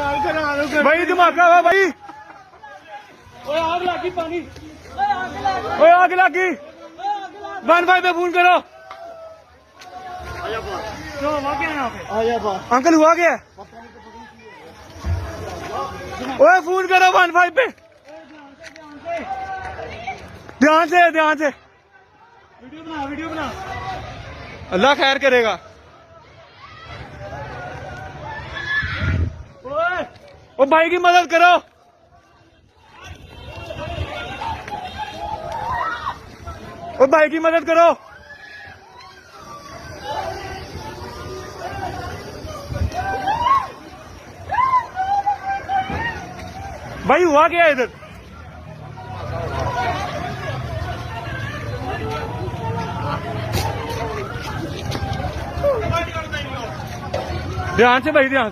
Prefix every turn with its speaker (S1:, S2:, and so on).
S1: भाई धमाका हुआ भाई।
S2: आग लगी पानी।
S1: ओए आग लगी। 1-5 पे फोन करो।
S2: क्या हुआ क्या यहाँ पे?
S1: अंकल हुआ क्या? ओए फोन करो 1-5 पे। ध्यान से
S2: वीडियो बना।
S1: अल्लाह खैर करेगा। ओ भाई की मदद करो। ओ भाई की मदद करो। भाई हुआ क्या इधर? ध्यान से भाई ध्यान।